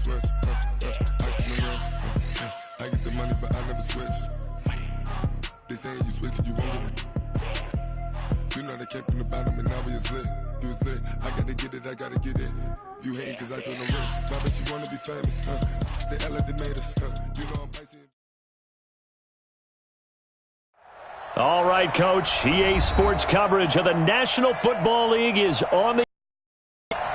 switch. Ice in the wrist. I get the money, but I never switch. They saying you switch, you won't get it. You know they came from the bottom and now we is lit. You was lit. I gotta get it, I gotta get it. You hating cause ice on the wrist. Why bet you wanna be famous, They act like they made us, You know I'm icy. All right, Coach. EA Sports coverage of the National Football League is on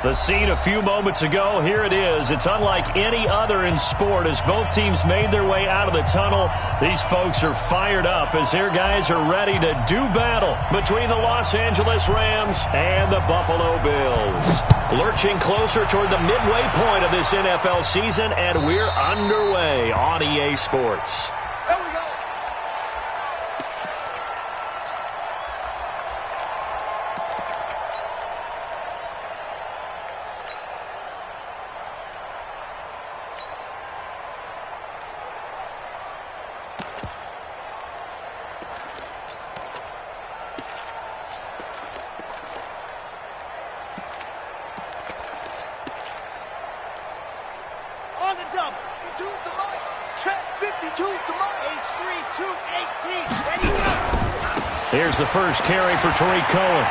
the scene a few moments ago. Here it is. It's unlike any other in sport as both teams made their way out of the tunnel. These folks are fired up as their guys are ready to do battle between the Los Angeles Rams and the Buffalo Bills. Lurching closer toward the midway point of this NFL season, and we're underway on EA Sports. Here's the first carry for Tariq Cohen.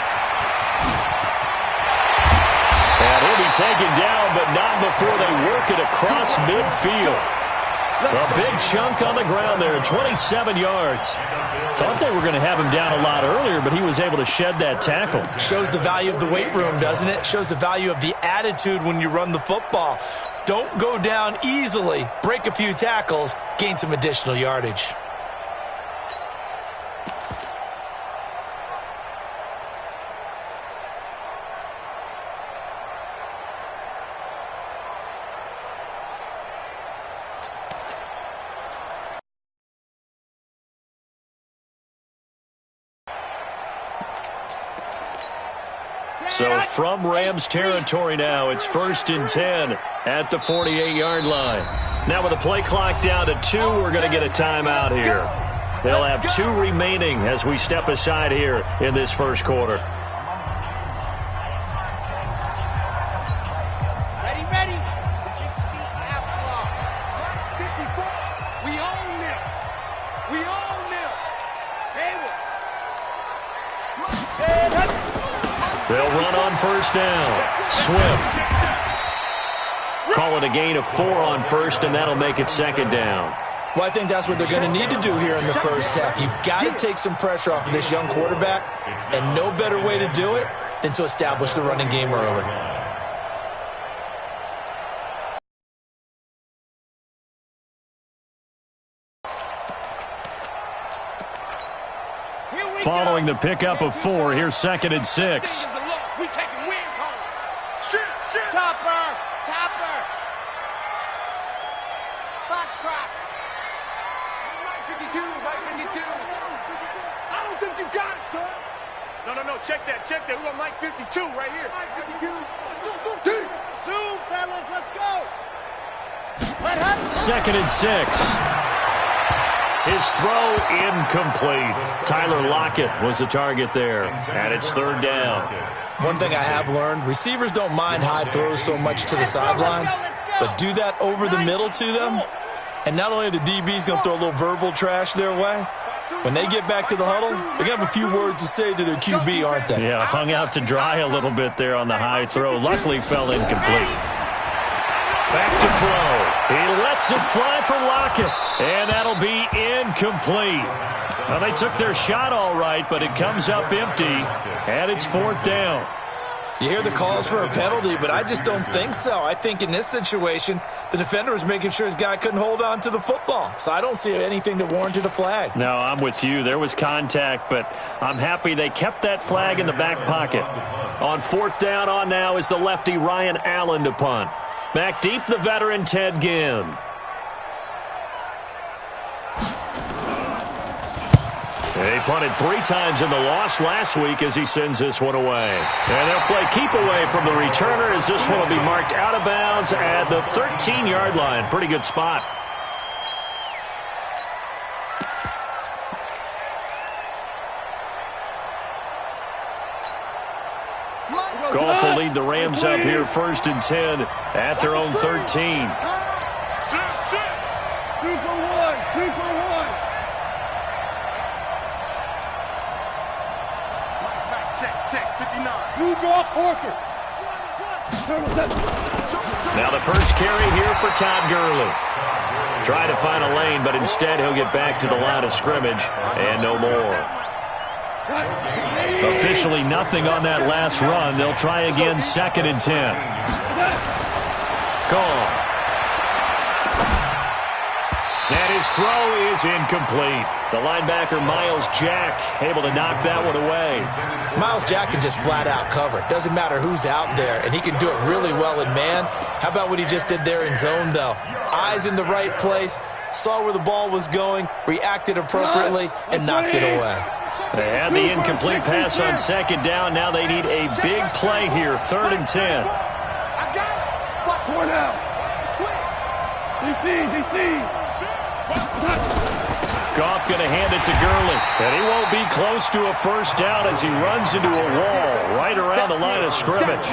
And he'll be taken down, but not before they work it across midfield. A big chunk on the ground there, 27 yards. Thought they were going to have him down a lot earlier, but he was able to shed that tackle. Shows the value of the weight room, doesn't it? Shows the value of the attitude when you run the football. Don't go down easily. Break a few tackles, gain some additional yardage. So from Rams territory now, it's 1st and 10 at the 48-yard line. Now with the play clock down to 2, we're going to get a timeout here. They'll have 2 remaining as we step aside here in this first quarter. Ready. 60 outlaw. 54. We own them. We own them. They'll run on 1st down. Swift. Call it a gain of 4 on 1st, and that'll make it 2nd down. Well, I think that's what they're going to need to do here in the first half. You've got to take some pressure off of this young quarterback, and no better way to do it than to establish the running game early. Following the pickup of 4, here's 2nd and 6. We taking wins home. Shoot. Topper. Foxtrot. Mike 52. I don't think you got it, son. No. Check that. We got Mike 52 right here. Mike 52. Zoom, fellas. Let's go. 2nd and 6. His throw incomplete. Tyler Lockett was the target there, and it's 3rd down. One thing I have learned, receivers don't mind high throws so much to the sideline, but do that over the middle to them, and not only are the DBs going to throw a little verbal trash their way, when they get back to the huddle, they're going to have a few words to say to their QB, aren't they? Yeah, hung out to dry a little bit there on the high throw. Luckily fell incomplete. Back to throw. He lets it fly for Lockett, and that'll be incomplete. Well, they took their shot all right, but it comes up empty, and it's 4th down. You hear the calls for a penalty, but I just don't think so. I think in this situation, the defender was making sure his guy couldn't hold on to the football. So I don't see anything that warranted a flag. No, I'm with you. There was contact, but I'm happy they kept that flag in the back pocket. On 4th down on now is the lefty Ryan Allen to punt. Back deep, the veteran Ted Ginn. They punted 3 times in the loss last week as he sends this one away. And they'll play keep away from the returner as this one will be marked out of bounds at the 13-yard line. Pretty good spot. Goff will lead the Rams up here 1st and 10 at their own 13. Sit. 2 for 1. 2 for 1. Check. 59. You draw Corker. Now the first carry here for Todd Gurley. Trying to find a lane, but instead he'll get back to the line of scrimmage and no more. Officially nothing on that last run. They'll try again 2nd and 10. Gone. And his throw is incomplete. The linebacker, Miles Jack, able to knock that one away. Miles Jack can just flat out cover. Doesn't matter who's out there, and he can do it really well in man. How about what he just did there in zone, though? Eyes in the right place, saw where the ball was going, reacted appropriately, and knocked it away. They had the incomplete pass on 2nd down. Now they need a big play here, 3rd and 10. I got it. Watch for now. DC. Goff going to hand it to Gurley, and he won't be close to a first down as he runs into a wall right around the line of scrimmage.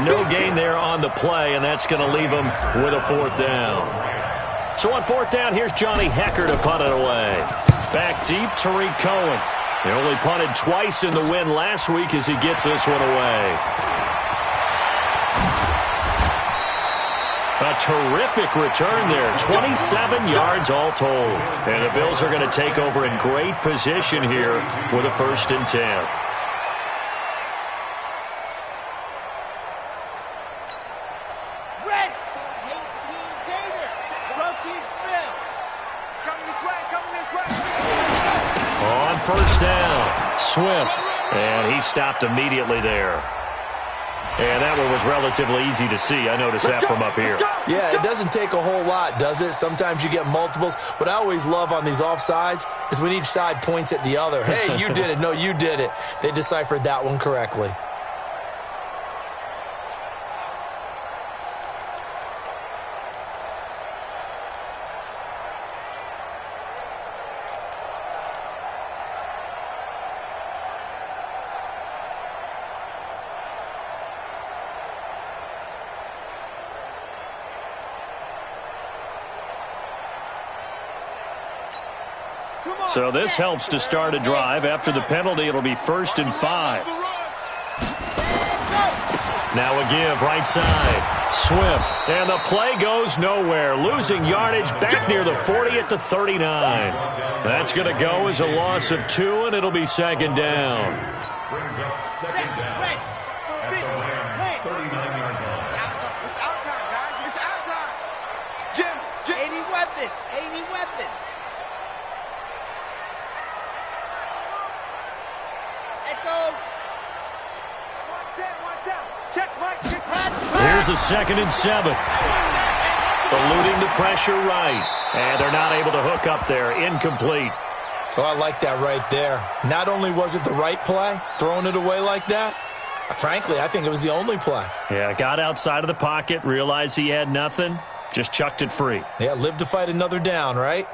No gain there on the play, and that's going to leave him with a 4th down. So on 4th down, here's Johnny Hecker to punt it away. Back deep, Tariq Cohen. He only punted twice in the win last week as he gets this one away. A terrific return there, 27 yards all told. And the Bills are going to take over in great position here with a 1st and 10. Red. 18 Gator. Proteins fill. Coming this way. On 1st down, Swift. And he stopped immediately there. And that one was relatively easy to see. I noticed that from up here. Yeah, it doesn't take a whole lot, does it? Sometimes you get multiples. What I always love on these offsides is when each side points at the other. Hey, you did it. No, you did it. They deciphered that one correctly. So this helps to start a drive. After the penalty, it'll be 1st and 5. Now a give, right side. Swift. And the play goes nowhere. Losing yardage back near the 40 at the 39. That's going to go as a loss of 2, and it'll be 2nd down. It's our time, guys. It's our time. Jim, 80 weapon. Echo. Watch out. Check right. Here's a 2nd and 7. Eluding the pressure right. And they're not able to hook up there. Incomplete. Oh, I like that right there. Not only was it the right play, throwing it away like that, frankly, I think it was the only play. Yeah, got outside of the pocket, realized he had nothing, just chucked it free. Yeah, live to fight another down, right?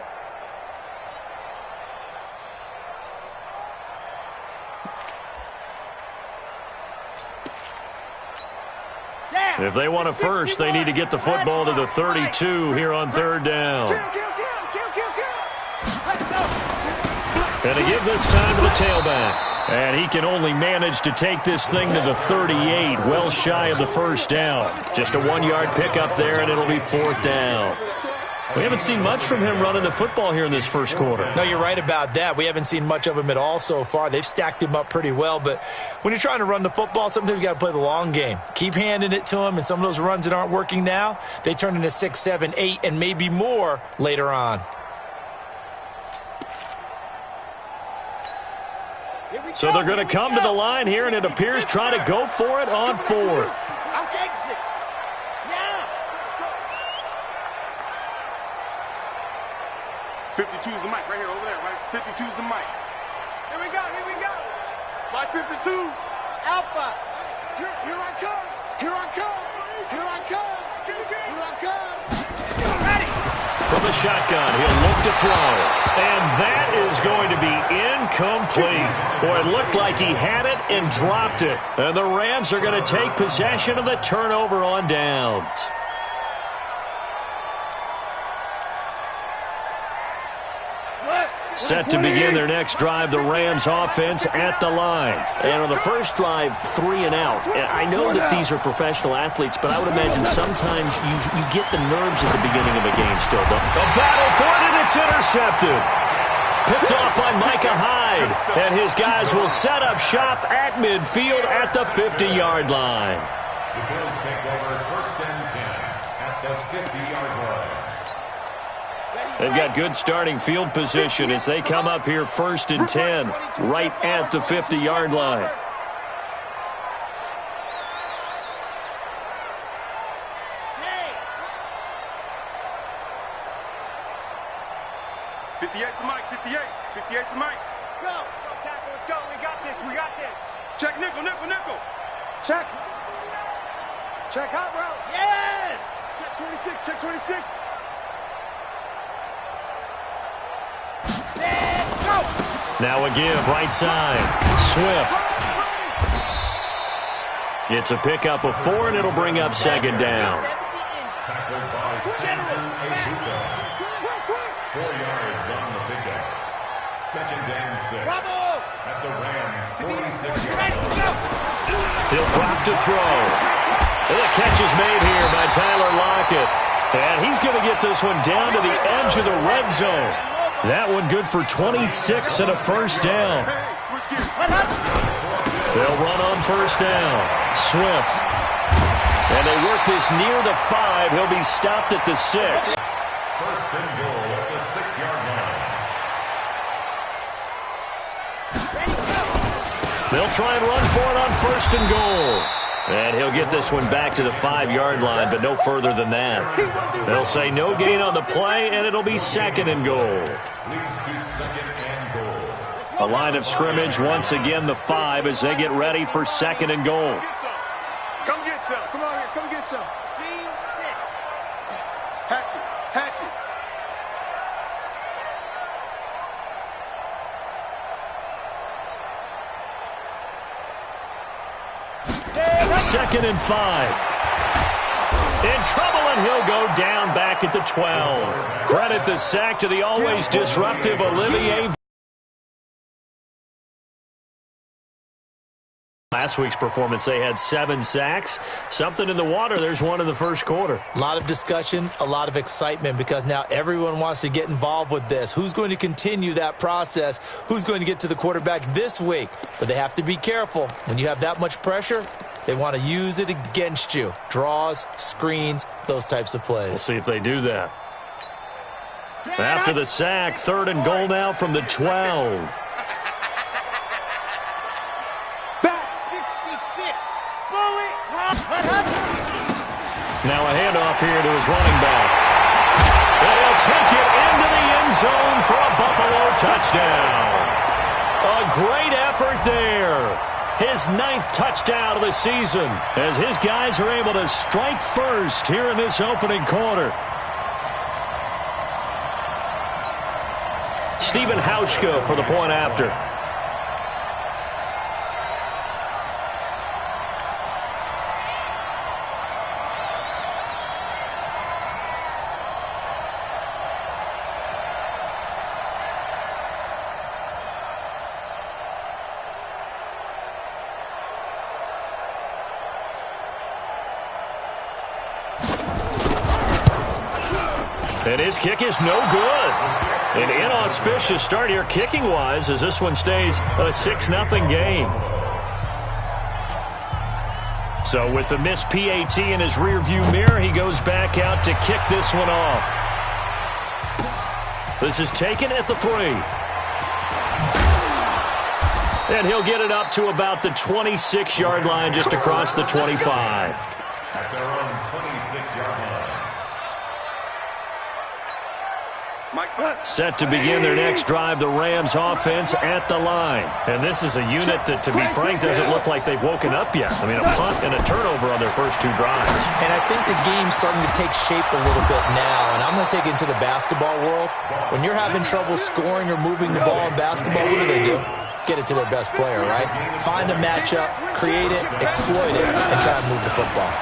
If they want a first, they need to get the football to the 32 here on 3rd down. And to give this time to the tailback. And he can only manage to take this thing to the 38, well shy of the first down. Just a 1-yard pickup there, and it'll be 4th down. We haven't seen much from him running the football here in this first quarter. No, you're right about that. We haven't seen much of him at all so far. They've stacked him up pretty well, but when you're trying to run the football, sometimes you got to play the long game. Keep handing it to him, and some of those runs that aren't working now, they turn into 6, 7, 8, and maybe more later on. So they're going to come to the line here, and it appears try to go for it on 4th. 52's the mic right here, over there, right? 52's the mic. Here we go. By 52. Alpha. Here I come. From the shotgun. He'll look to throw. And that is going to be incomplete. Boy, it looked like he had it and dropped it. And the Rams are going to take possession of the turnover on downs. Set to begin their next drive, the Rams offense at the line. And on the first drive, 3 and out. And I know that these are professional athletes, but I would imagine sometimes you get the nerves at the beginning of a game still. A battle for it, and it's intercepted. Picked off by Micah Hyde. And his guys will set up shop at midfield at the 50-yard line. The Bills take over 1st and 10 at the 50-yard line. They've got good starting field position as they come up here 1st and 10, right at the 50-yard line. Hey. 58 for Mike, 58. 58 for Mike. Go. Tackle, let's go. We got this. We got this. Check nickel, nickel, nickel. Check. Check hot route. Yes. Check 26. Check 26. Go. Now a give, right side. Swift. It's a pickup of 4, and it'll bring up 2nd down. Tackled by Samson Abuka. 4 yards on the pickup. 2nd and 6. Bravo. At the Rams' 46-yard line. He'll drop to throw. And the catch is made here by Tyler Lockett. And he's going to get this one down to the edge of the red zone. That one good for 26 and a 1st down. They'll run on 1st down. Swift. And they work this near the 5. He'll be stopped at the 6. 1st and goal at the 6-yard line. They'll try and run for it on 1st and goal. And he'll get this one back to the 5-yard line, but no further than that. They'll say no gain on the play, and it'll be 2nd and goal. Leads to 2nd and goal. A line of scrimmage, once again the 5 as they get ready for 2nd and goal. Come get some. Come on here. Come get some. Scene 6. Hatchet. Hatchet. Second and 5. In trouble, and he'll go down back at the 12. Credit the sack to the always disruptive Olivier. Last week's performance, they had 7 sacks. Something in the water. There's one in the 1st quarter. A lot of discussion, a lot of excitement, because now everyone wants to get involved with this. Who's going to continue that process? Who's going to get to the quarterback this week? But they have to be careful. When you have that much pressure, they want to use it against you. Draws, screens, those types of plays. We'll see if they do that. After the sack, 3rd and goal now from the 12. Now a handoff here to his running back. And he'll take it into the end zone for a Buffalo touchdown. A great effort there. His 9th touchdown of the season as his guys are able to strike first here in this opening quarter. Stephen Hauschka for the point after. And his kick is no good. An inauspicious start here kicking-wise as this one stays a 6-0 game. So with the missed PAT in his rearview mirror, he goes back out to kick this one off. This is taken at the 3. And he'll get it up to about the 26-yard line, just across the 25. At their own 26-yard line. Set to begin their next drive, the Rams offense at the line. And this is a unit that, to be frank, doesn't look like they've woken up yet. I mean, a punt and a turnover on their first two drives. And I think the game's starting to take shape a little bit now. And I'm going to take it into the basketball world. When you're having trouble scoring or moving the ball in basketball, what do? Get it to their best player, right? Find a matchup, create it, exploit it, and try and move the football.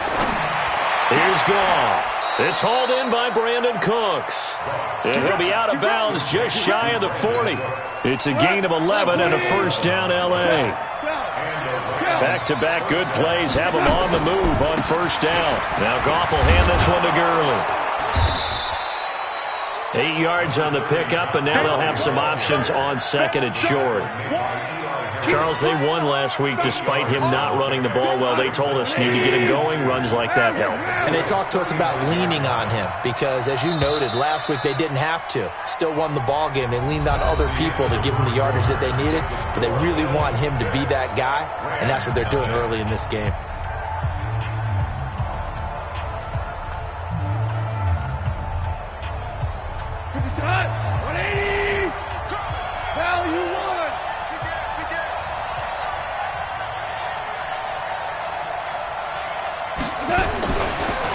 Here's Goff. It's hauled in by Brandon Cooks. And he'll be out of bounds just shy of the 40. It's a gain of 11 and a first down, L.A. Back-to-back good plays have him on the move on first down. Now Goff will hand this one to Gurley. 8 yards on the pickup, and now they'll have some options on second and short. Charles, they won last week despite him not running the ball well. They told us need to get him going. Runs like that help. And they talked to us about leaning on him because, as you noted, last week they didn't have to. Still won the ball game. They leaned on other people to give them the yardage that they needed, but they really want him to be that guy, and that's what they're doing early in this game.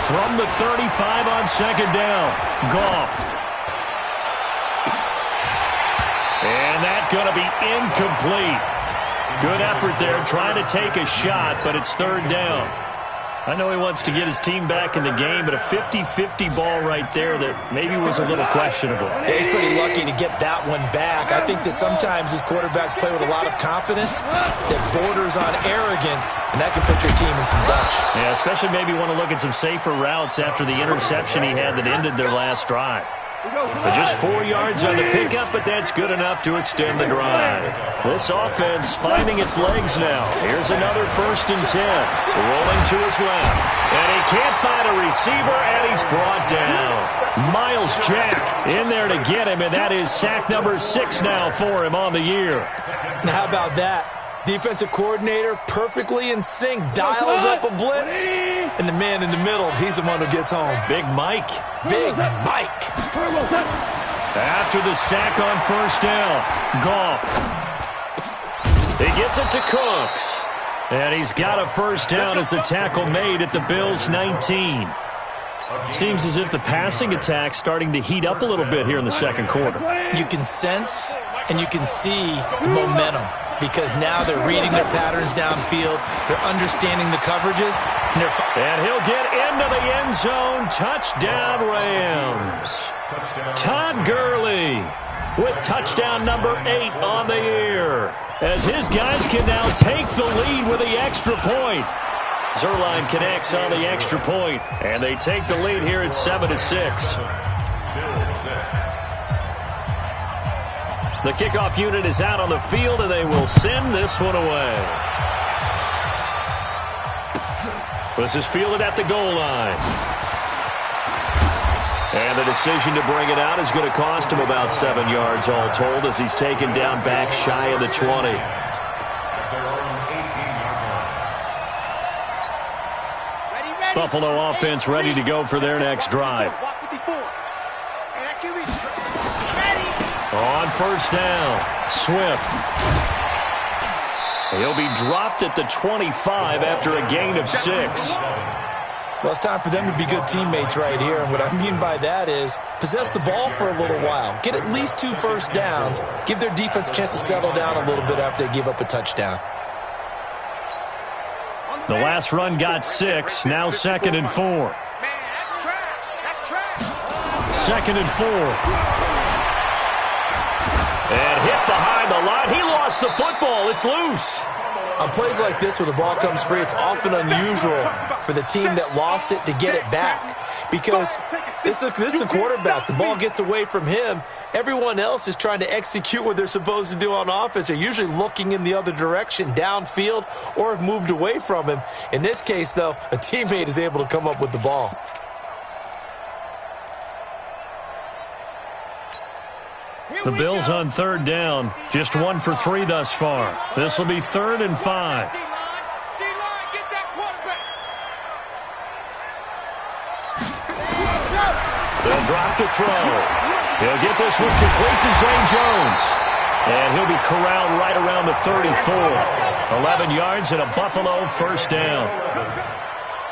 From the 35 on second down, Goff. And that's going to be incomplete. Good effort there, trying to take a shot, but it's third down. I know he wants to get his team back in the game, but a 50-50 ball right there that maybe was a little questionable. Yeah, he's pretty lucky to get that one back. I think that sometimes these quarterbacks play with a lot of confidence that borders on arrogance, and that can put your team in some Dutch. Yeah, especially maybe want to look at some safer routes after the interception he had that ended their last drive. So just 4 yards on the pickup, but that's good enough to extend the drive. This offense finding its legs now. Here's another 1st and 10. Rolling to his left. And he can't find a receiver, and he's brought down. Miles Jack in there to get him, and that is sack number 6 now for him on the year. Now how about that? Defensive coordinator perfectly in sync, dials up a blitz, and the man in the middle, he's the one who gets home. Big Mike. Big Mike. After the sack on first down, Goff. He gets it to Cooks. And he's got a first down as the tackle made at the Bills' 19. Seems as if the passing attack's starting to heat up a little bit here in the second quarter. You can sense and you can see the momentum because now they're reading their patterns downfield. They're understanding the coverages. And he'll get into the end zone. Touchdown, Rams. Todd Gurley with touchdown number 8 on the year, as his guys can now take the lead with the extra point. Zerline connects on the extra point, and they take the lead here at 7-6. The kickoff unit is out on the field, and they will send this one away. This is fielded at the goal line. And the decision to bring it out is going to cost him about 7 yards all told, as he's taken down back shy of the 20. Buffalo offense ready to go for their next drive. On first down, Swift. He'll be dropped at the 25 after a gain of 6. Well, it's time for them to be good teammates right here. And what I mean by that is possess the ball for a little while. Get at least 2 first downs. Give their defense a chance to settle down a little bit after they give up a touchdown. The last run got 6. Now 2nd and 4. Man, that's trash. That's trash. 2nd and 4. And hit behind the line. He lost the football. It's loose. On plays like this where the ball comes free, it's often unusual for the team that lost it to get it back. Because this is a quarterback. The ball gets away from him. Everyone else is trying to execute what they're supposed to do on offense. They're usually looking in the other direction, downfield, or have moved away from him. In this case, though, a teammate is able to come up with the ball. The Bills on 3rd down, just 1 for 3 thus far. This will be 3rd and 5. They'll drop to throw. He'll get this one complete to Zay Jones. And he'll be corralled right around the 34. 11 yards and a Buffalo first down.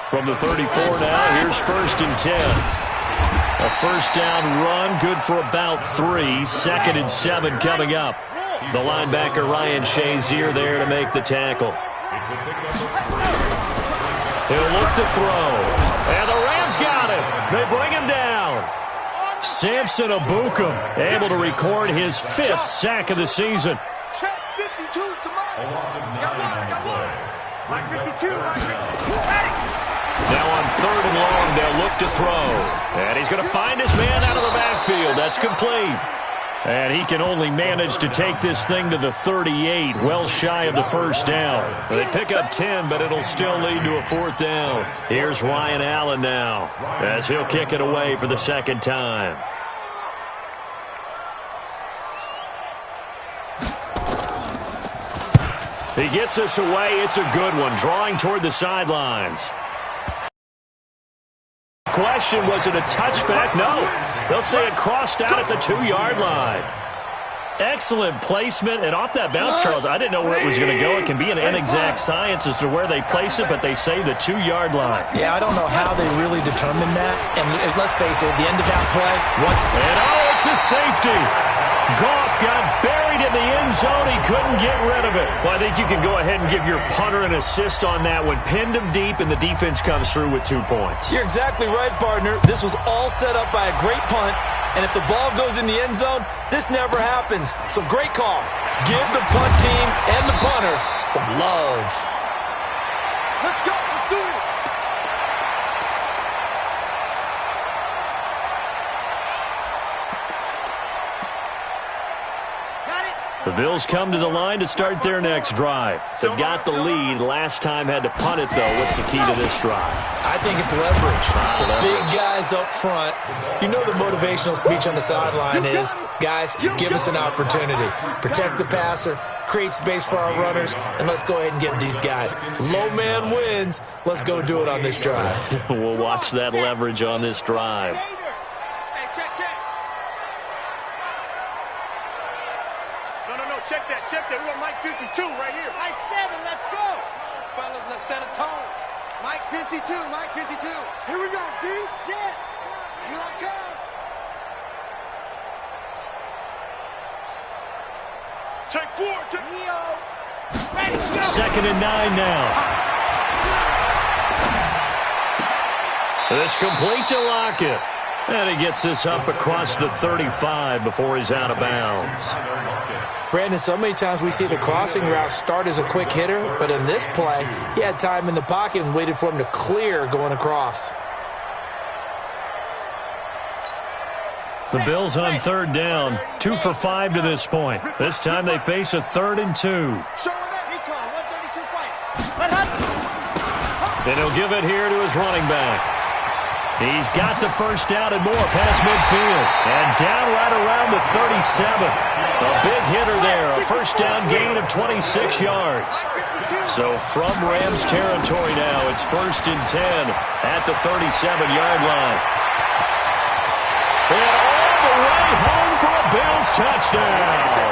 From the 34 now, here's 1st and 10. A first down run, good for about 3. 2nd and 7 coming up. The linebacker Ryan Shazier there to make the tackle. He'll look to throw. And the Rams got him. They bring him down. Samson Abukum able to record his 5th sack of the season. Check 52 to Mike. Got one. Mike 52. Now on 3rd and long, they'll look to throw. And he's going to find his man out of the backfield. That's complete. And he can only manage to take this thing to the 38, well shy of the first down. They pick up 10, but it'll still lead to a 4th down. Here's Ryan Allen now, as he'll kick it away for the 2nd time. He gets us away. It's a good one, drawing toward the sidelines. Question, was it a touchback? No. They'll say it crossed out at the 2-yard line. Excellent placement, and off that bounce, Charles, I didn't know where it was going to go. It can be an inexact science as to where they place it, but they say the 2-yard line. Yeah, I don't know how they really determined that. And let's face it, at the end of that play, what? And it's a safety. Goff got buried in the end zone. He couldn't get rid of it. Well, I think you can go ahead and give your punter an assist on that one. Pinned him deep, and the defense comes through with 2 points. You're exactly right, partner. This was all set up by a great punt, and if the ball goes in the end zone, this never happens. So great call. Give the punt team and the punter some love. Let's go. Let's do it. The Bills come to the line to start their next drive. They've got the lead. Last time had to punt it, though. What's the key to this drive? I think it's leverage. The big guys up front. You know the motivational speech on the sideline is, guys, give us an opportunity. Protect the passer, create space for our runners, and let's go ahead and get these guys. Low man wins. Let's go do it on this drive. We'll watch that leverage on this drive. Check that. We want Mike 52 right here. Mike 7, let's go. Fellas, let's set a tone. Mike 52, Mike 52. Here we go, D. Set. Here I come. Take 4. Neo. Ready, go. 2nd and 9 now. This complete to Lockett. And he gets this up across the 35 before he's out of bounds. Brandon, so many times we see the crossing route start as a quick hitter, but in this play, he had time in the pocket and waited for him to clear going across. The Bills on 3rd down, 2 for 5 to this point. This time they face a 3rd and 2. And he'll give it here to his running back. He's got the first down and more past midfield. And down right around the 37. A big hitter there. A first down gain of 26 yards. So from Rams territory now, it's 1st and 10 at the 37-yard line. And all the way home for a Bills touchdown.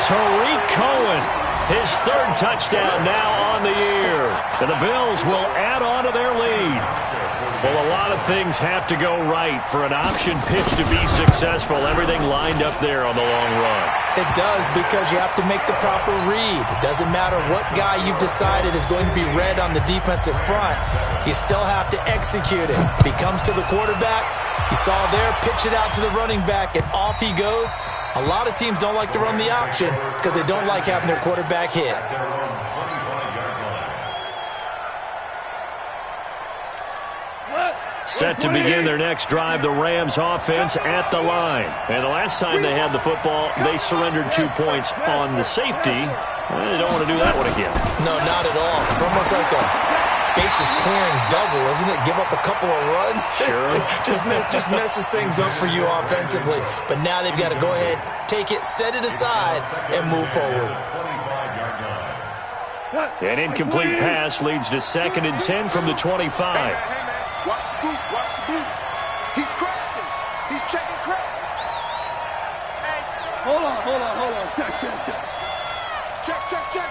Tariq Cohen, his 3rd touchdown now on the year. And the Bills will add on to their lead. Well, a lot of things have to go right for an option pitch to be successful. Everything lined up there on the long run. It does, because you have to make the proper read. It doesn't matter what guy you've decided is going to be read on the defensive front. You still have to execute it. If he comes to the quarterback, you saw there, pitch it out to the running back, and off he goes. A lot of teams don't like to run the option because they don't like having their quarterback hit. Set to begin their next drive, the Rams offense at the line. And the last time they had the football, they surrendered 2 points on the safety. They don't want to do that one again. No, not at all. It's almost like a bases clearing double, isn't it? Give up a couple of runs. Sure. just messes things up for you offensively. But now they've got to go ahead, take it, set it aside, and move forward. An incomplete pass leads to 2nd and 10 from the 25. Watch the boot. He's crashing. He's checking crash. Hold on.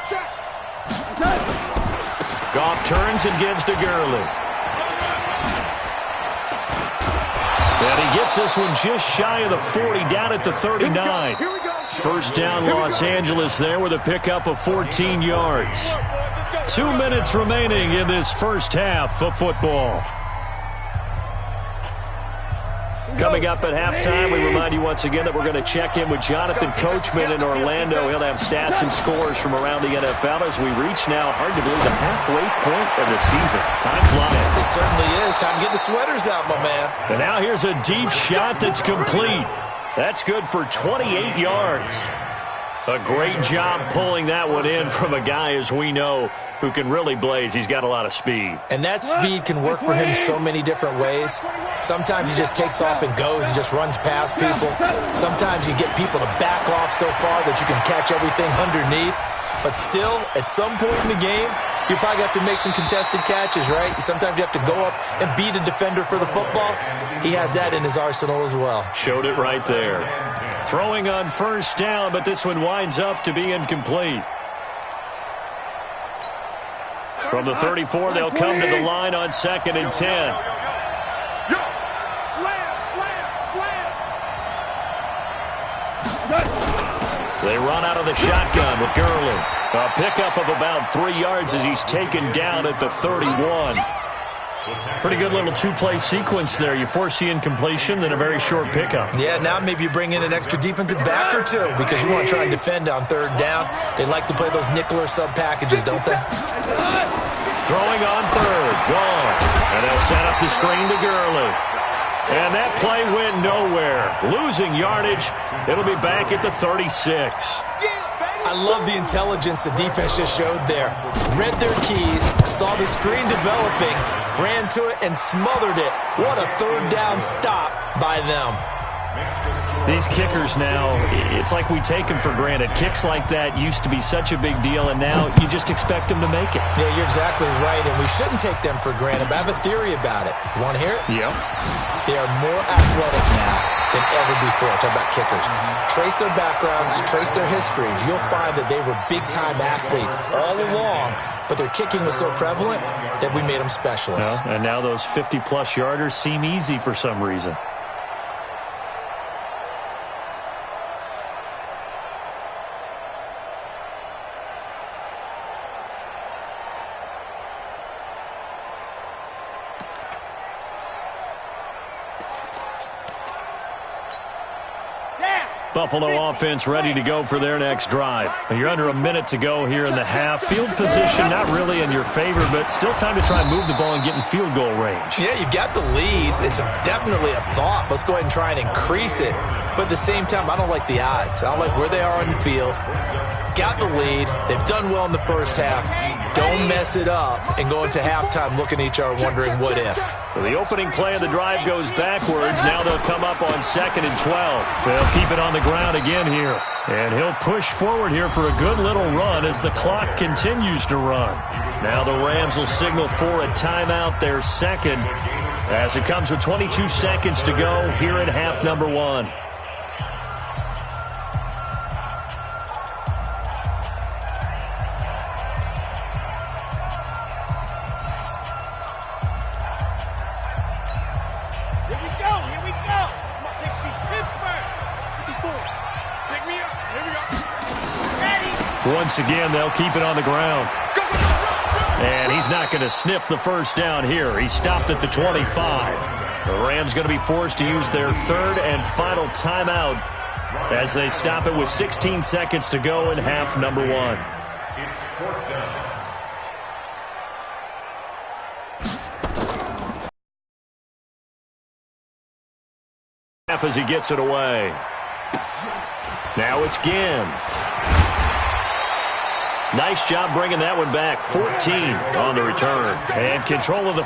Check. Goff turns and gives to Gurley. And he gets this one just shy of the 40, down at the 39. First down, Los Angeles there with a pickup of 14 yards. 2 minutes remaining in this first half of football. Coming up at halftime, we remind you once again that we're going to check in with Jonathan Coachman in Orlando. He'll have stats and scores from around the NFL as we reach now, hard to believe, the halfway point of the season. Time flying. It certainly is. Time to get the sweaters out, my man. And now here's a deep shot that's complete. That's good for 28 yards. A great job pulling that one in from a guy, as we know, who can really blaze. He's got a lot of speed. And that speed can work for him so many different ways. Sometimes he just takes off and goes and just runs past people. Sometimes you get people to back off so far that you can catch everything underneath. But still, at some point in the game, you probably have to make some contested catches, right? Sometimes you have to go up and beat a defender for the football. He has that in his arsenal as well. Showed it right there. Throwing on first down, but this one winds up to be incomplete. From the 34, they'll come to the line on 2nd and 10. They run out of the shotgun with Gurley. A pickup of about 3 yards as he's taken down at the 31. Pretty good little two-play sequence there. You force the incompletion, then a very short pickup. Yeah, now maybe you bring in an extra defensive back or two because you want to try and defend on 3rd down. They like to play those nickel or sub packages, don't they? Throwing on 3rd, gone. And they'll set up the screen to Gurley. And that play went nowhere. Losing yardage. It'll be back at the 36. I love the intelligence the defense just showed there. Read their keys, saw the screen developing, ran to it, and smothered it. What a 3rd down stop by them. These kickers now, it's like we take them for granted. Kicks like that used to be such a big deal, and now you just expect them to make it. Yeah, you're exactly right, and we shouldn't take them for granted, but I have a theory about it. You want to hear it? Yep. They are more athletic now than ever before. Talk about kickers. Trace their backgrounds, trace their histories. You'll find that they were big-time athletes all along, but their kicking was so prevalent that we made them specialists. Well, and now those 50-plus yarders seem easy for some reason. Buffalo offense ready to go for their next drive. You're under a minute to go here in the half. Field position not really in your favor, but still time to try and move the ball and get in field goal range. Yeah, you've got the lead. It's definitely a thought. Let's go ahead and try and increase it. But at the same time, I don't like the odds. I don't like where they are on the field. Got the lead. They've done well in the first half. Don't mess it up and go into halftime looking at each other wondering what if. So the opening play of the drive goes backwards. Now they'll come up on 2nd and 12. They'll keep it on the ground again here. And he'll push forward here for a good little run as the clock continues to run. Now the Rams will signal for a timeout, their second, as it comes with 22 seconds to go here in half number 1. Once again, they'll keep it on the ground. And he's not going to sniff the first down here. He stopped at the 25. The Rams going to be forced to use their 3rd and final timeout as they stop it with 16 seconds to go in half number 1. It's 4th down. As he gets it away. Now it's Ginn. Nice job bringing that one back. 14 on the return. And control of the...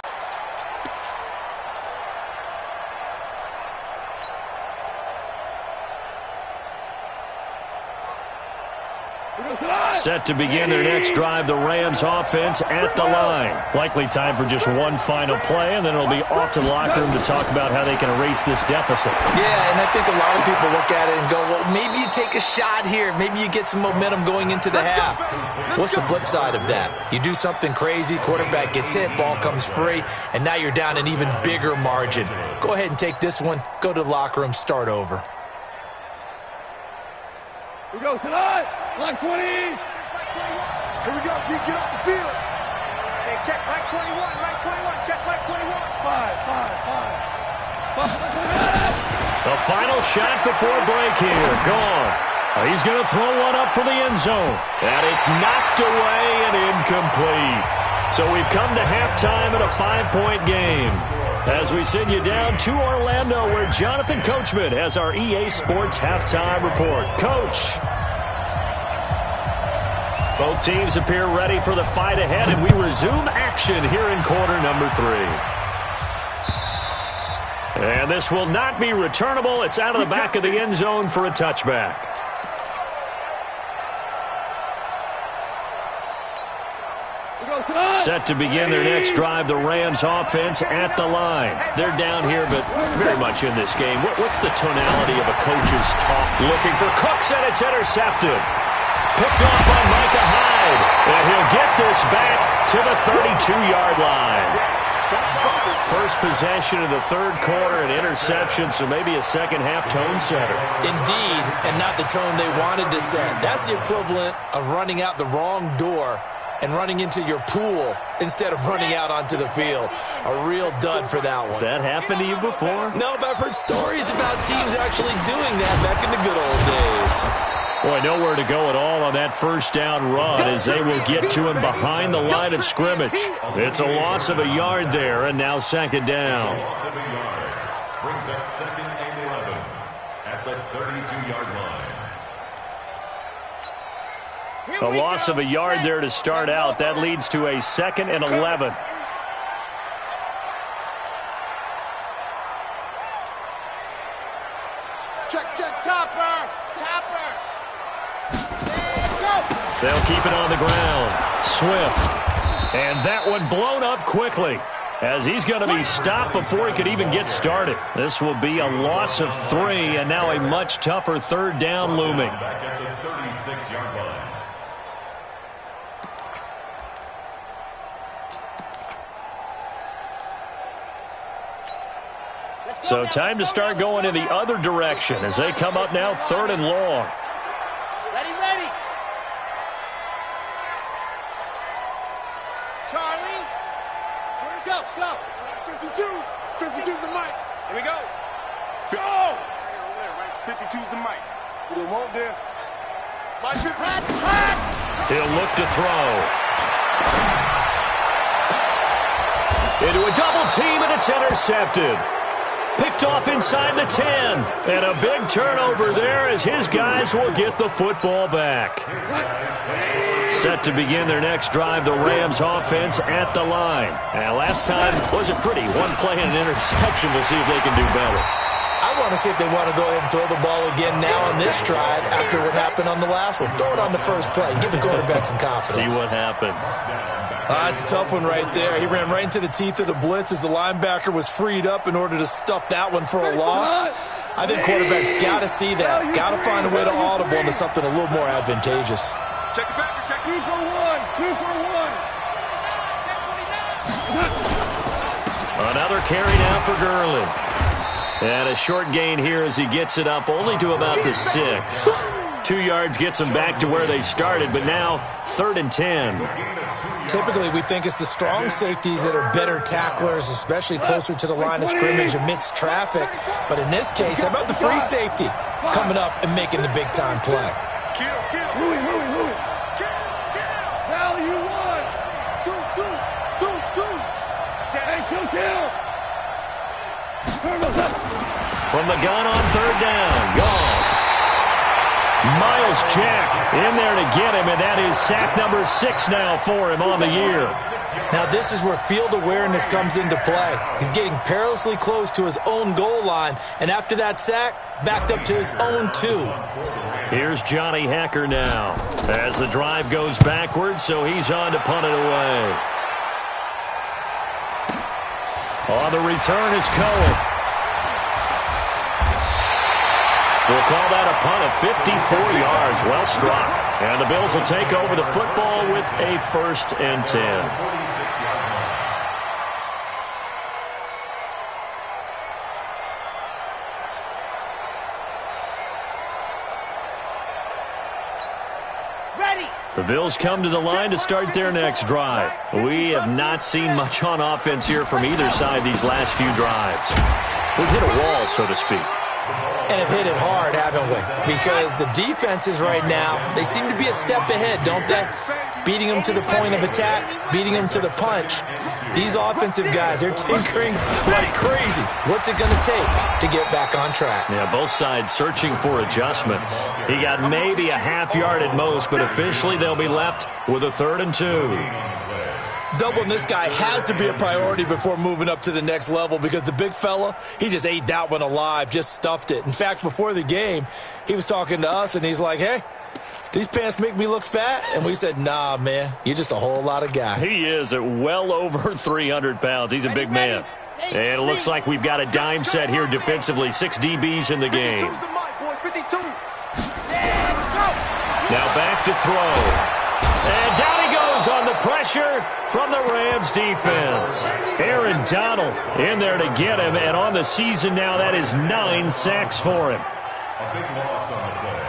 Set to begin their next drive, the Rams offense at the line. Likely time for just one final play, and then it'll be off to the locker room to talk about how they can erase this deficit. Yeah, and I think a lot of people look at it and go, well, maybe you take a shot here. Maybe you get some momentum going into the half. What's the flip side of that? You do something crazy, quarterback gets hit, ball comes free, and now you're down an even bigger margin. Go ahead and take this one, go to the locker room, start over. We go tonight. Line 20. Here we go, G. Get off the field. Hey, check right 21. Right 21. Check right 21. 5. The final shot before break here. Goff. He's going to throw one up for the end zone. And it's knocked away and incomplete. So we've come to halftime at a 5-point game. As we send you down to Orlando, where Jonathan Coachman has our EA Sports halftime report. Coach. Both teams appear ready for the fight ahead, and we resume action here in quarter number 3. And this will not be returnable. It's out of the back of the end zone for a touchback. Set to begin their next drive, the Rams offense at the line. They're down here, but very much in this game. What's the tonality of a coach's talk? Looking for Cooks, and it's intercepted. Picked off by Micah Hyde. And he'll get this back to the 32-yard line. First possession of the third quarter, an interception, so maybe a second-half tone setter. Indeed, and not the tone they wanted to set. That's the equivalent of running out the wrong door and running into your pool instead of running out onto the field. A real dud for that one. Has that happened to you before? No, but I've heard stories about teams actually doing that back in the good old days. Boy, nowhere to go at all on that first down run as they will get to him behind the line of scrimmage. It's a loss of a yard there, and now second down. Loss of a yard. Brings up second and 11 at the 32-yard line. A loss of a yard there to start out. That leads to a second and 11. Check, Topper. Go. They'll keep it on the ground. Swift. And that one blown up quickly as he's going to be stopped before he could even get started. This will be a loss of 3, and now a much tougher third down looming. Back at the 36-yard line. So time to start going in the other direction as they come up now third and long. Ready. Charlie. Go. 52's the mic. Here we go. Go. 52's the mic. We don't want this. He'll look to throw. Into a double team, and it's intercepted. Picked off inside the 10. And a big turnover there as his guys will get the football back. Set to begin their next drive, the Rams offense at the line. And last time wasn't pretty. One play and an interception. We'll see if they can do better. I want to see if they want to go ahead and throw the ball again now on this drive after what happened on the last one. Throw it on the first play. Give the quarterback some confidence. See what happens. It's a tough one right there. He ran right into the teeth of the blitz as the linebacker was freed up in order to stuff that one for a loss. I think quarterbacks got to see that. Got to find a way to audible into something a little more advantageous. Check it back. Check 2 for 1. 2 for 1. Another carry now for Gurley. And a short gain here as he gets it up only to about the 6. 2 yards gets them back to where they started, but now 3rd and 10. Typically, we think it's the strong safeties that are better tacklers, especially closer to the line of scrimmage amidst traffic. But in this case, how about the free safety coming up and making the big-time play? Kill. Louis. Value 1. Kill. From the gun on 3rd down, Goff. Miles Jack in there to get him, and that is sack number 6 now for him on the year. Now this is where field awareness comes into play. He's getting perilously close to his own goal line, and after that sack, backed up to his own 2. Here's Johnny Hacker now as the drive goes backwards, so he's on to punt it away. On the return is Cohen. We'll call that a punt of 54 yards. Well struck. And the Bills will take over the football with a 1st and 10. The Bills come to the line to start their next drive. We have not seen much on offense here from either side these last few drives. We've hit a wall, so to speak. And have hit it hard, haven't we? Because the defenses right now, they seem to be a step ahead, don't they? Beating them to the point of attack, beating them to the punch. These offensive guys, they're tinkering like crazy. What's it going to take to get back on track? Yeah, both sides searching for adjustments. He got maybe a half yard at most, but officially they'll be left with a 3rd and 2. Doubling this guy has to be a priority before moving up to the next level because the big fella, he just ate that one alive, just stuffed it. In fact, before the game, he was talking to us, and he's like, hey, these pants make me look fat? And we said, nah, man, you're just a whole lot of guy. He is at well over 300 pounds. He's a big man. And it looks like we've got a dime set here defensively. 6 DBs in the game. Now back to throw. And down he goes on the pressure from the Rams defense. Aaron Donald in there to get him, and on the season now, that is 9 sacks for him. A big loss on the play.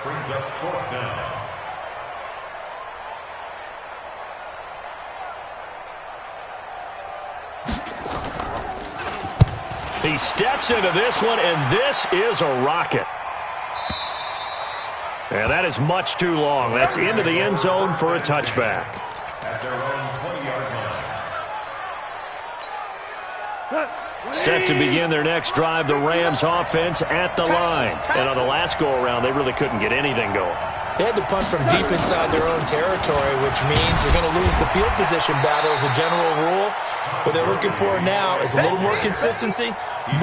Brings up 4th down. He steps into this one, and this is a rocket. And that is much too long. That's into the end zone for a touchback. At their own 20-yard line. Set to begin their next drive, the Rams offense at the line. And on the last go-around, they really couldn't get anything going. They had to punt from deep inside their own territory, which means they're going to lose the field position battle as a general rule. What they're looking for now is a little more consistency,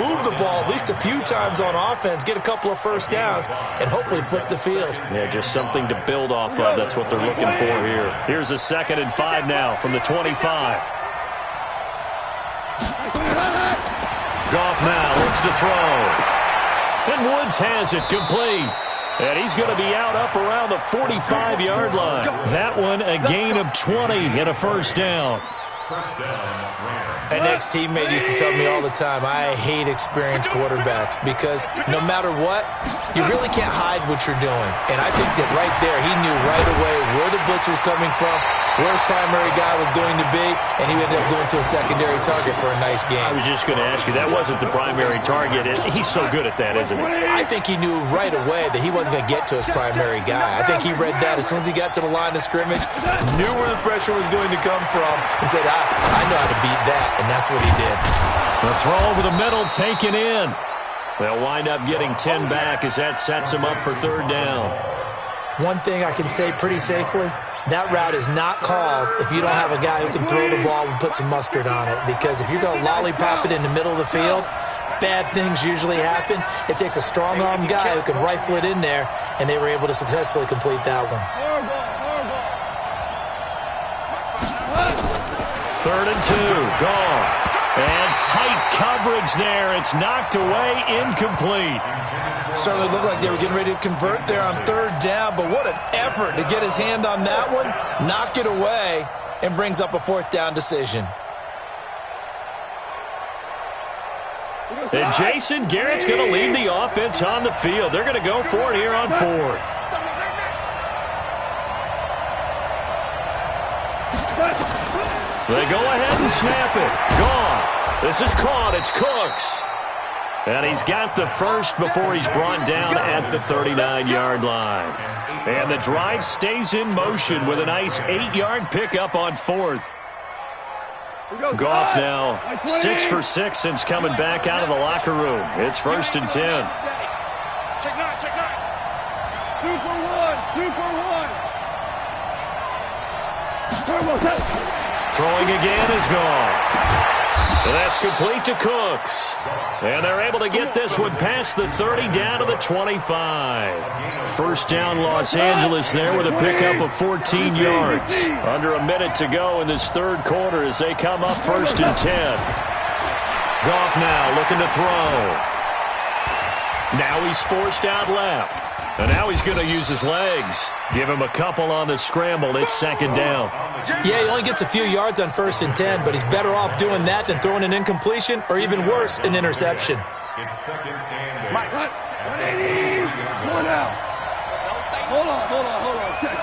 move the ball at least a few times on offense, get a couple of first downs, and hopefully flip the field. Yeah, just something to build off of. That's what they're looking for here. Here's a 2nd and 5 now from the 25. Goff now looks to throw. And Woods has it complete. And he's going to be out up around the 45-yard line. That one a gain of 20 and a 1st down. An ex-teammate used to tell me all the time, I hate experienced quarterbacks because no matter what, you really can't hide what you're doing. And I think that right there, he knew right away where the blitz was coming from, where his primary guy was going to be, and he ended up going to a secondary target for a nice game. I was just going to ask you, that wasn't the primary target. He's so good at that, isn't he? I think he knew right away that he wasn't going to get to his primary guy. I think he read that as soon as he got to the line of scrimmage, knew where the pressure was going to come from, and said, I know how to beat that, and that's what he did. The throw over the middle taken in. They'll wind up getting 10 back as that sets them up for 3rd down. One thing I can say pretty safely, that route is not called if you don't have a guy who can throw the ball and put some mustard on it. Because if you're going to lollipop it in the middle of the field, bad things usually happen. It takes a strong-arm guy who can rifle it in there, and they were able to successfully complete that one. 3rd and 2, Goff. And tight coverage there. It's knocked away, incomplete. Certainly looked like they were getting ready to convert there on 3rd down, but what an effort to get his hand on that one, knock it away, and brings up a 4th down decision. And Jason Garrett's going to lead the offense on the field. They're going to go for it here on 4th. They go ahead and snap it. Goff. This is caught. It's Cooks. And he's got the first before he's brought down at the 39-yard line. And the drive stays in motion with a nice 8-yard pickup on 4th. Goff now 6 for 6 since coming back out of the locker room. It's 1st and 10. Check 9, check 9. Throwing again is gone. So that's complete to Cooks. And they're able to get this one past the 30 down to the 25. First down Los Angeles there with a pickup of 14 yards. Under a minute to go in this third quarter as they come up 1st and 10. Goff now looking to throw. Now he's forced out left. And now he's going to use his legs. Give him a couple on the scramble. It's 2nd down. Yeah, he only gets a few yards on 1st and 10, but he's better off doing that than throwing an incompletion or even worse, an interception. It's 2nd and 8. Mike, 180. One out. Hold on.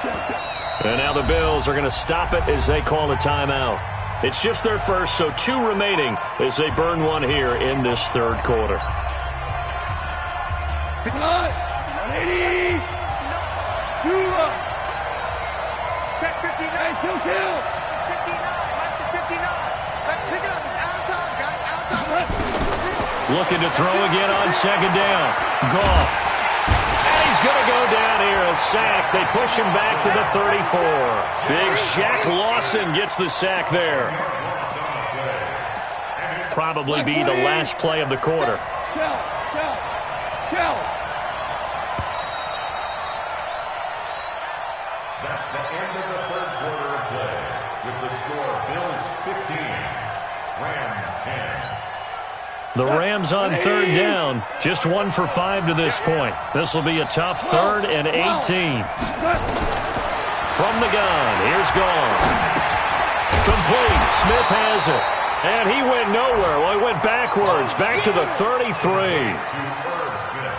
Check. And now the Bills are going to stop it as they call a timeout. It's just their first, so 2 remaining as they burn one here in this third quarter. Cut. 180. Check 59. Kill. 59. Mike to 59. Let's pick it up. It's out of time, guys. Out of time. Looking to throw again on 2nd down. Goff. And he's going to go down here. A sack. They push him back to the 34. Big Shaq Lawson gets the sack there. Probably be the last play of the quarter. Shell. That's the end of the third quarter of play. With the score, Bills 15, Rams 10. The Rams on 3rd down. Just 1 for 5 to this point. This will be a tough 3rd and 18. From the gun, here's Goff. Complete. Smith has it. And he went nowhere. Well, he went backwards, back to the 33.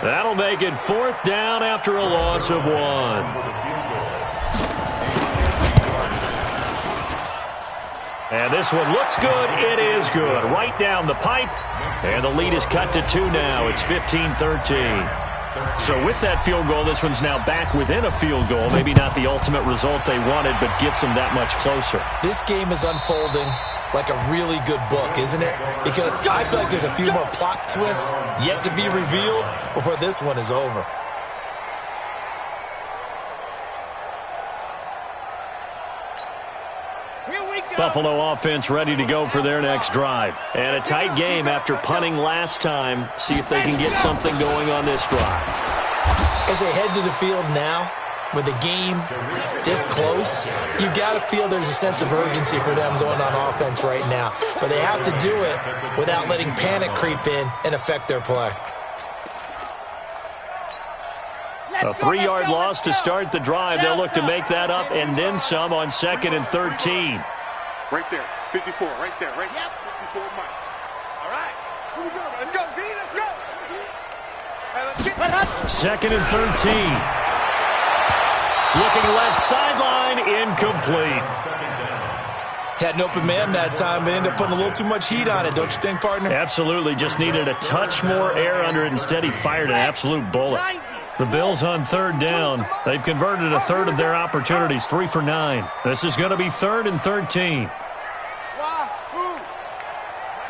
That'll make it 4th down after a loss of 1. And this one looks good. It is good. Right down the pipe. And the lead is cut to 2 now. It's 15-13. So with that field goal, this one's now back within a field goal. Maybe not the ultimate result they wanted, but gets them that much closer. This game is unfolding like a really good book, isn't it? Because I feel like there's a few more plot twists yet to be revealed before this one is over. Buffalo offense ready to go for their next drive. And a tight game after punting last time. See if they can get something going on this drive. As they head to the field now, with the game this close, you've got to feel there's a sense of urgency for them going on offense right now. But they have to do it without letting panic creep in and affect their play. A 3-yard loss to start the drive. They'll look to make that up and then some on 2nd and 13. Right there. 54. Right there. Right there. 54, Mike. All right. Here we go. Let's go, D. Let's go. Let's get 2nd and 13. Looking left sideline, incomplete. Had an open man that time, but ended up putting a little too much heat on it, don't you think, partner? Absolutely. Just needed a touch more air under it. Instead, he fired an absolute bullet. The Bills on 3rd down. They've converted a third of their opportunities, 3 for 9. This is going to be 3rd and 13.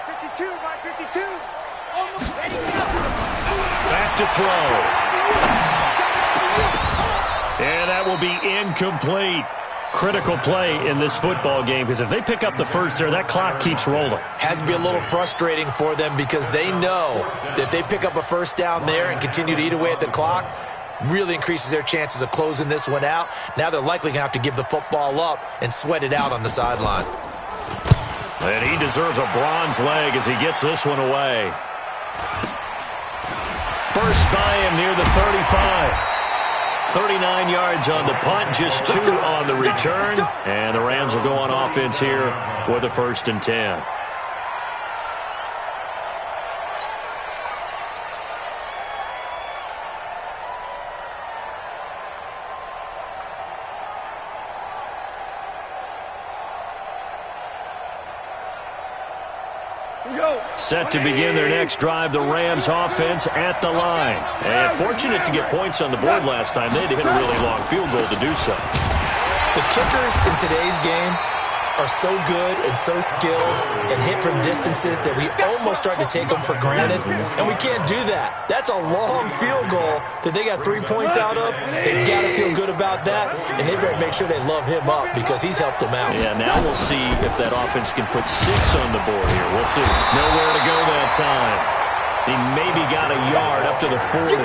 52, Mike 52. Almost ready to go. Back to throw. And that will be incomplete. Critical play in this football game because if they pick up the first there, that clock keeps rolling. Has to be a little frustrating for them because they know that if they pick up a first down there and continue to eat away at the clock, really increases their chances of closing this one out. Now they're likely going to have to give the football up and sweat it out on the sideline. And he deserves a bronze leg as he gets this one away. Burst by him near the 35. 39 yards on the punt, just 2 on the return. And the Rams will go on offense here with a 1st and 10. Set to begin their next drive, the Rams offense at the line. And fortunate to get points on the board last time. They had to hit a really long field goal to do so. The kickers in today's game are so good and so skilled and hit from distances that we almost start to take them for granted, and we can't do that. That's a long field goal that they got 3 points out of. They've got to feel good about that, and they better make sure they love him up because he's helped them out. Yeah, now we'll see if that offense can put 6 on the board here. We'll see. Nowhere to go that time. He maybe got a yard up to the 40.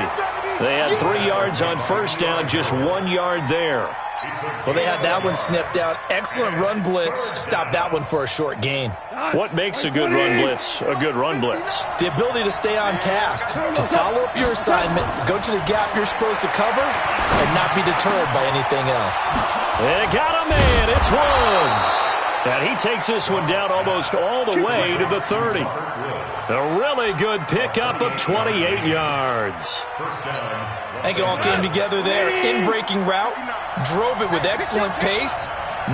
They had 3 yards on first down, just 1 yard there. Well, they had that one sniffed out. Excellent run blitz. Stopped that one for a short gain. What makes a good run blitz a good run blitz? The ability to stay on task, to follow up your assignment, go to the gap you're supposed to cover, and not be deterred by anything else. They got a man. It's Woods. And he takes this one down almost all the way to the 30. A really good pickup of 28 yards. I think it all came together there. In-breaking route, drove it with excellent pace.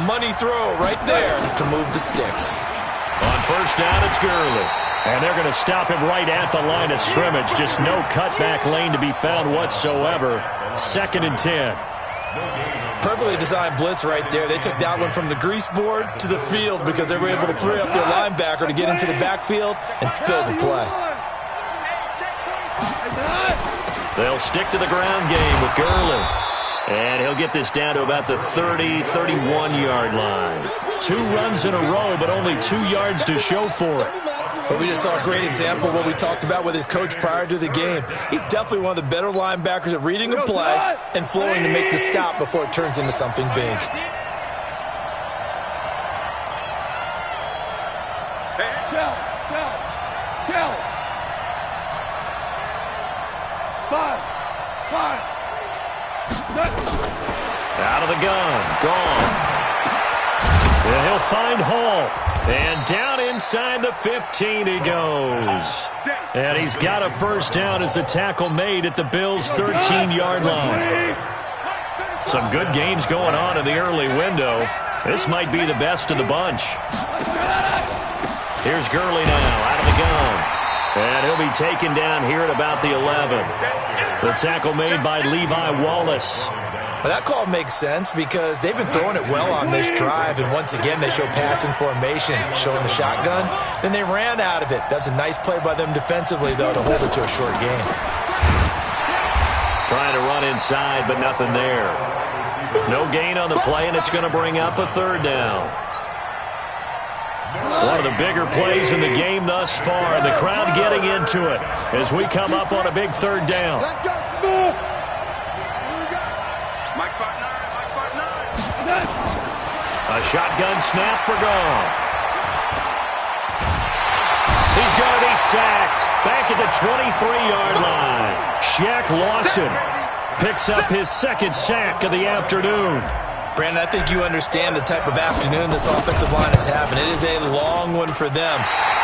Money throw right there to move the sticks. On first down, it's Gurley. And they're going to stop him right at the line of scrimmage. Just no cutback lane to be found whatsoever. 2nd and 10. Perfectly designed blitz right there. They took that one from the grease board to the field because they were able to free up their linebacker to get into the backfield and spill the play. They'll stick to the ground game with Gurley. And he'll get this down to about the 30, 31-yard line. 2 runs in a row, but only 2 yards to show for it. But we just saw a great example of what we talked about with his coach prior to the game. He's definitely one of the better linebackers at reading a play and flowing to make the stop before it turns into something big. Out of the gun. Gone. And he'll find Hall. And down inside the 15 he goes. And he's got a first down as the tackle made at the Bills' 13-yard line. Some good games going on in the early window. This might be the best of the bunch. Here's Gurley now out of the gun. And he'll be taken down here at about the 11. The tackle made by Levi Wallace. Well, that call makes sense because they've been throwing it well on this drive, and once again they show passing formation, showing the shotgun. Then they ran out of it. That's a nice play by them defensively, though, to hold it to a short gain. Trying to run inside, but nothing there. No gain on the play, and it's going to bring up a 3rd down. One of the bigger plays in the game thus far. The crowd getting into it as we come up on a big 3rd down. Let's go, Smooth. A shotgun snap for Goff. He's going to be sacked. Back at the 23-yard line. Shaq Lawson picks up his 2nd sack of the afternoon. Brandon, I think you understand the type of afternoon this offensive line is having. It is a long one for them.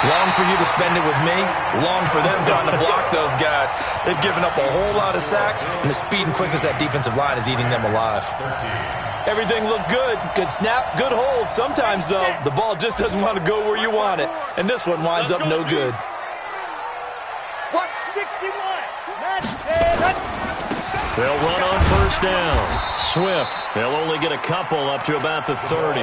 Long for you to spend it with me. Long for them trying to block those guys. They've given up a whole lot of sacks, and the speed and quickness of that defensive line is eating them alive. Everything looked good. Good snap, good hold. Sometimes, though, the ball just doesn't want to go where you want it, and this one winds up no good. 161. That's it. They'll run on first down. Swift. They'll only get a couple up to about the 30.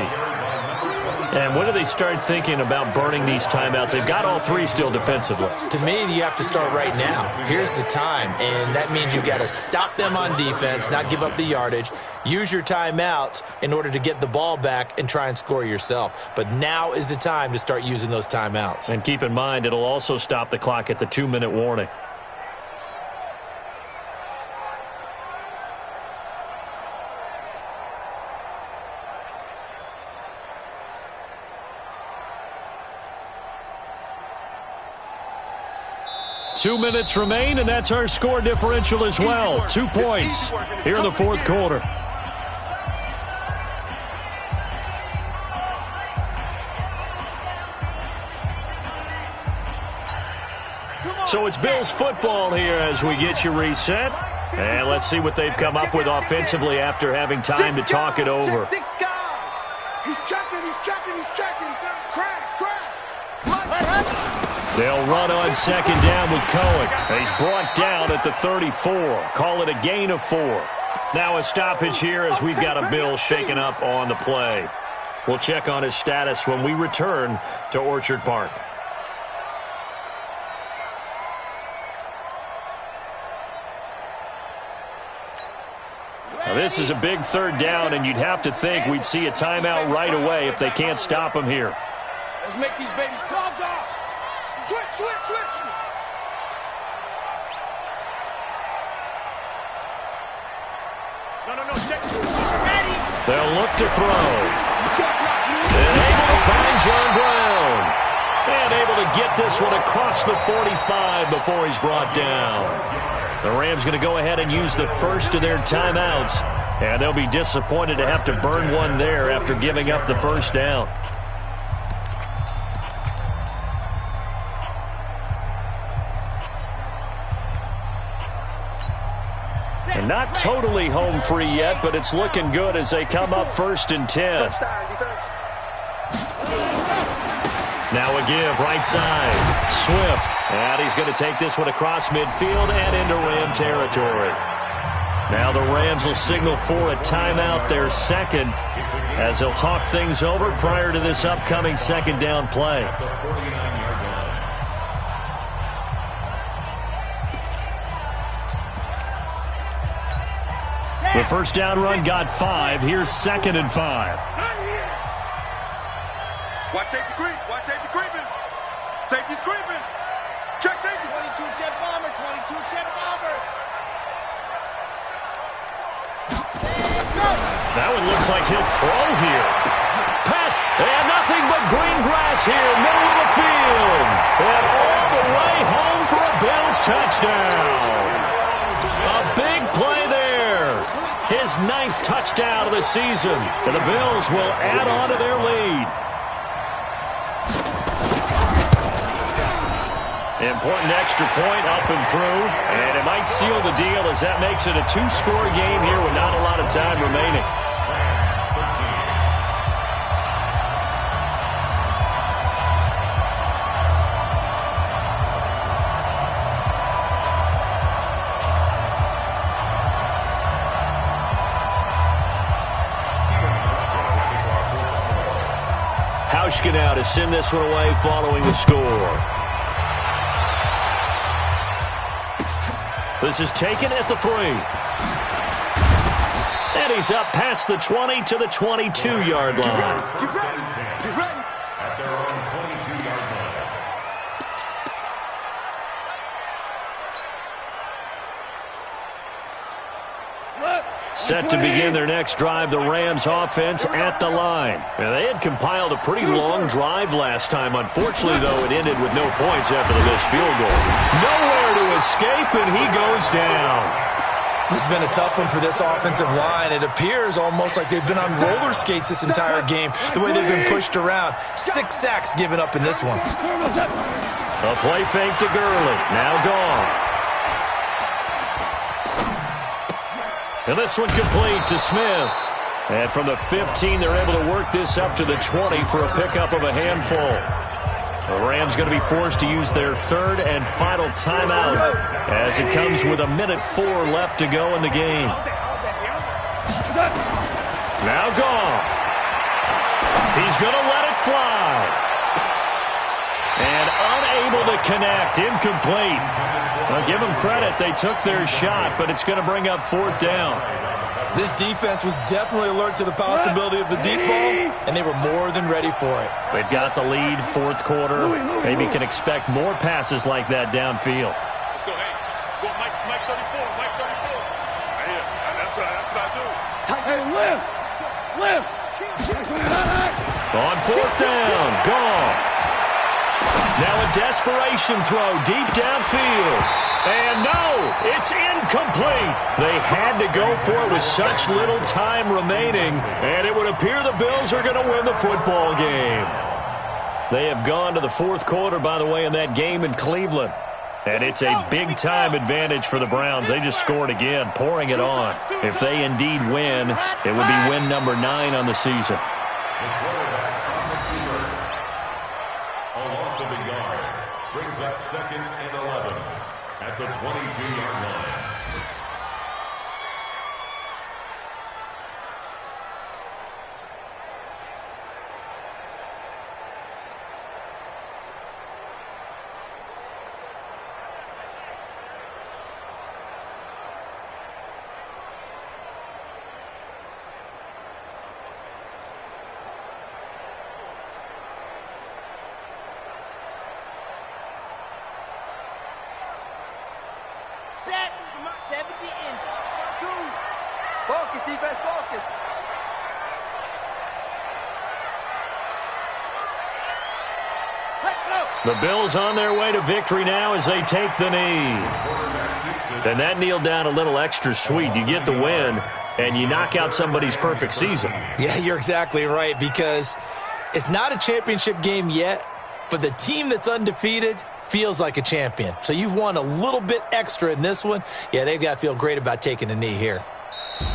And when do they start thinking about burning these timeouts? They've got all 3 still defensively. To me, you have to start right now. Here's the time, and that means you've got to stop them on defense, not give up the yardage, use your timeouts in order to get the ball back and try and score yourself. But now is the time to start using those timeouts. And keep in mind, it'll also stop the clock at the 2-minute warning. Two minutes remain, and that's our score differential as well. 2 points here in the 4th quarter. So it's Bills football here as we get you reset. And let's see what they've come up with offensively after having time to talk it over. He's checking. Crash. They'll run on 2nd down with Cohen. He's brought down at the 34. Call it a gain of 4. Now a stoppage here as we've got a Bill shaken up on the play. We'll check on his status when we return to Orchard Park. Now, this is a big third down, and you'd have to think we'd see a timeout right away if they can't stop him here. Let's make these babies calm down. Switch. No, check. Ready. They'll look to throw. And able to find John Brown. And able to get this one across the 45 before he's brought down. The Rams going to go ahead and use the first of their timeouts. And they'll be disappointed to have to burn one there after giving up the first down. And not totally home free yet, but it's looking good as they come up 1st and 10. Now a give, right side. Swift. And he's going to take this one across midfield and into Ram territory. Now the Rams will signal for a timeout, their second, as they'll talk things over prior to this upcoming second down play. The first down run got 5. Here's 2nd and 5. Watch safety creep. Watch safety creeping. Safety's creeping. Check safety. 22 jet bomber. 22 jet bomber. That one looks like he'll throw here. Pass. And nothing but green grass here, middle of the field. And all the way home for a Bills touchdown. A big play there. His 9th touchdown of the season. And the Bills will add on to their lead. Important extra point up and through. And it might seal the deal as that makes it a 2-score game here with not a lot of time remaining. Hauschka now to send this one away following the score. This is taken at the 3. And he's up past the 20 to the 22-yard line. Get ready. At their own 22-yard line. Set to begin their next drive, the Rams offense at the line. Now, they had compiled a pretty long drive last time. Unfortunately, though, it ended with no points after the missed field goal. Nowhere to escape, and he goes down. This has been a tough one for this offensive line. It appears almost like they've been on roller skates this entire game, the way they've been pushed around. 6 sacks given up in this one. A play fake to Gurley. Now gone. And this one complete to Smith. And from the 15, they're able to work this up to the 20 for a pickup of a handful. The Rams going to be forced to use their 3rd and final timeout as it comes with 1:04 left to go in the game. Now Goff. He's going to let it fly. And unable to connect, incomplete. Well, give them credit, they took their shot, but it's going to bring up 4th down. This defense was definitely alert to the possibility of the deep ball, and they were more than ready for it. They've got the lead, 4th quarter. Maybe can expect more passes like that downfield. Let's go, hey. Go, Mike 34, Mike 34. Right here. That's what I do. Hey, Lim. On 4th down, Goff. Now a desperation throw deep downfield. And no, it's incomplete. They had to go for it with such little time remaining. And it would appear the Bills are going to win the football game. They have gone to the 4th quarter, by the way, in that game in Cleveland. And it's a big-time advantage for the Browns. They just scored again, pouring it on. If they indeed win, it would be win number 9 on the season. Brings up 2nd and 11 at the 22-yard line. set, 70 in. Focus, defense, focus. The Bills on their way to victory now as they take the knee. And that kneel down a little extra sweet. You get the win, and you knock out somebody's perfect season. Yeah, you're exactly right, because it's not a championship game yet, but the team that's undefeated feels like a champion. So you've won a little bit extra in this one. Yeah, they've got to feel great about taking a knee here.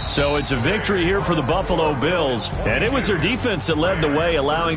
So it's a victory here for the Buffalo Bills, and it was their defense that led the way, allowing